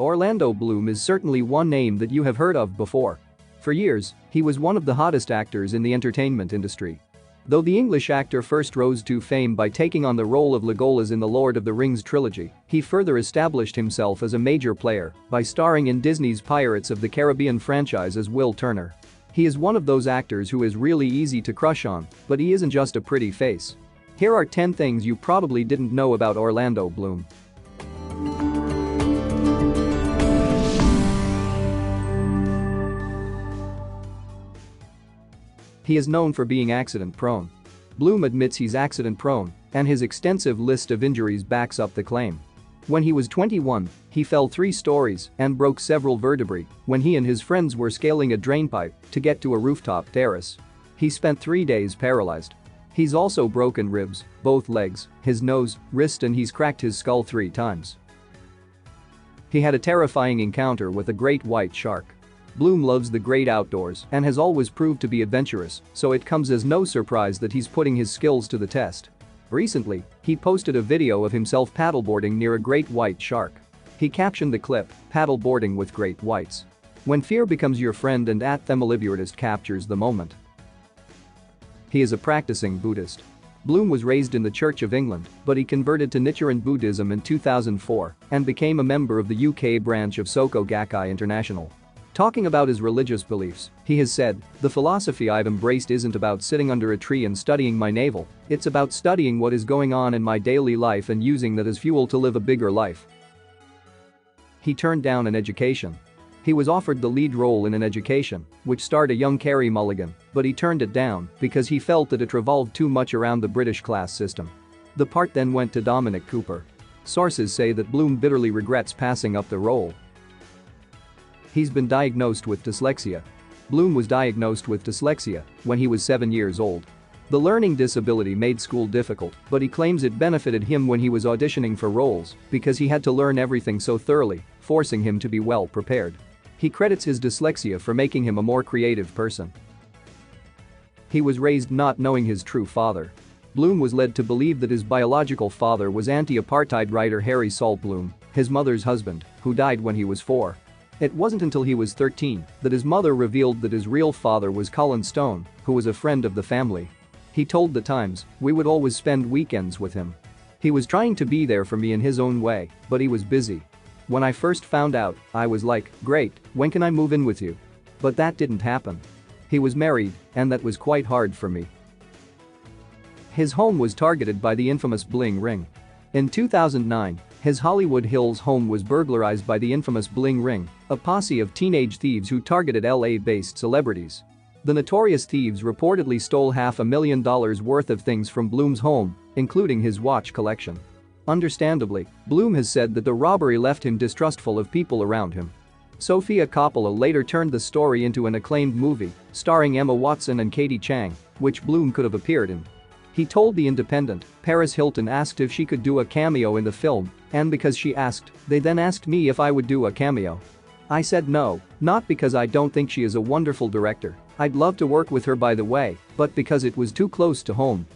Orlando Bloom is certainly one name that you have heard of before. For years, he was one of the hottest actors in the entertainment industry. Though the English actor first rose to fame by taking on the role of Legolas in the Lord of the Rings trilogy, he further established himself as a major player by starring in Disney's Pirates of the Caribbean franchise as Will Turner. He is one of those actors who is really easy to crush on, but he isn't just a pretty face. Here are 10 things you probably didn't know about Orlando Bloom. He is known for being accident-prone. Bloom admits he's accident-prone, and his extensive list of injuries backs up the claim. When he was 21, he fell 3 stories and broke several vertebrae when he and his friends were scaling a drainpipe to get to a rooftop terrace. He spent 3 days paralyzed. He's also broken ribs, both legs, his nose, wrist, and he's cracked his skull 3 times. He had a terrifying encounter with a great white shark. Bloom loves the great outdoors and has always proved to be adventurous, so it comes as no surprise that he's putting his skills to the test. Recently, he posted a video of himself paddleboarding near a great white shark. He captioned the clip, "Paddleboarding with great whites." When fear becomes your friend and @themaliburtist captures the moment. He is a practicing Buddhist. Bloom was raised in the Church of England, but he converted to Nichiren Buddhism in 2004 and became a member of the UK branch of Soka Gakkai International. Talking about his religious beliefs, he has said, "The philosophy I've embraced isn't about sitting under a tree and studying my navel, it's about studying what is going on in my daily life and using that as fuel to live a bigger life." He turned down an education. He was offered the lead role in An Education, which starred a young Carey Mulligan, but he turned it down because he felt that it revolved too much around the British class system. The part then went to Dominic Cooper. Sources say that Bloom bitterly regrets passing up the role. He's been diagnosed with dyslexia. Bloom was diagnosed with dyslexia when he was 7 years old. The learning disability made school difficult, but he claims it benefited him when he was auditioning for roles because he had to learn everything so thoroughly, forcing him to be well prepared. He credits his dyslexia for making him a more creative person. He was raised not knowing his true father. Bloom was led to believe that his biological father was anti-apartheid writer Harry Salt Bloom, his mother's husband, who died when he was 4. It wasn't until he was 13 that his mother revealed that his real father was Colin Stone, who was a friend of the family. He told The Times, "We would always spend weekends with him. He was trying to be there for me in his own way, but he was busy. When I first found out, I was like, great, when can I move in with you? But that didn't happen. He was married, and that was quite hard for me." His home was targeted by the infamous Bling ring. In 2009, his Hollywood Hills home was burglarized by the infamous Bling ring, a posse of teenage thieves who targeted LA-based celebrities. The notorious thieves reportedly stole $500,000 worth of things from Bloom's home, including his watch collection. Understandably, Bloom has said that the robbery left him distrustful of people around him. Sofia Coppola later turned the story into an acclaimed movie, starring Emma Watson and Katie Chang, which Bloom could have appeared in. He told The Independent, "Paris Hilton asked if she could do a cameo in the film, and because she asked, they then asked me if I would do a cameo. I said no, not because I don't think she is a wonderful director, I'd love to work with her by the way, but because it was too close to home."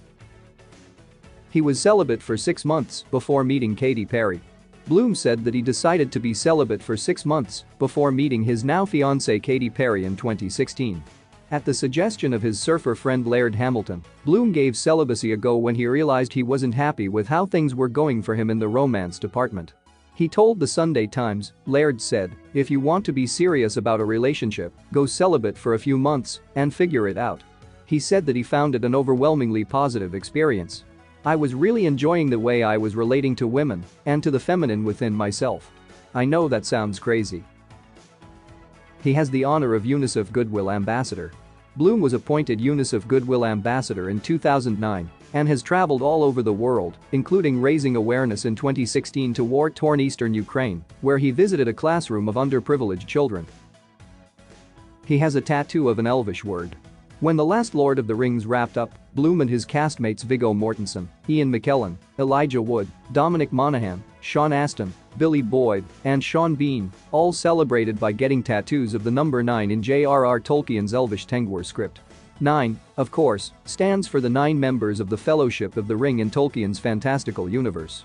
He was celibate for 6 months before meeting Katy Perry. Bloom said that he decided to be celibate for 6 months before meeting his now fiancée Katy Perry in 2016. At the suggestion of his surfer friend Laird Hamilton, Bloom gave celibacy a go when he realized he wasn't happy with how things were going for him in the romance department. He told the Sunday Times, Laird said, "If you want to be serious about a relationship, go celibate for a few months and figure it out." He said that he found it an overwhelmingly positive experience. "I was really enjoying the way I was relating to women and to the feminine within myself. I know that sounds crazy." He has the honor of UNICEF Goodwill Ambassador. Bloom was appointed UNICEF Goodwill Ambassador in 2009 and has traveled all over the world, including raising awareness in 2016 to war-torn eastern Ukraine, where he visited a classroom of underprivileged children. He has a tattoo of an Elvish word. When The Last Lord of the Rings wrapped up, Bloom and his castmates Viggo Mortensen, Ian McKellen, Elijah Wood, Dominic Monaghan, Sean Astin, Billy Boyd, and Sean Bean all celebrated by getting tattoos of the number 9 in J.R.R. Tolkien's Elvish Tengwar script. 9, of course, stands for the 9 members of the Fellowship of the Ring in Tolkien's fantastical universe.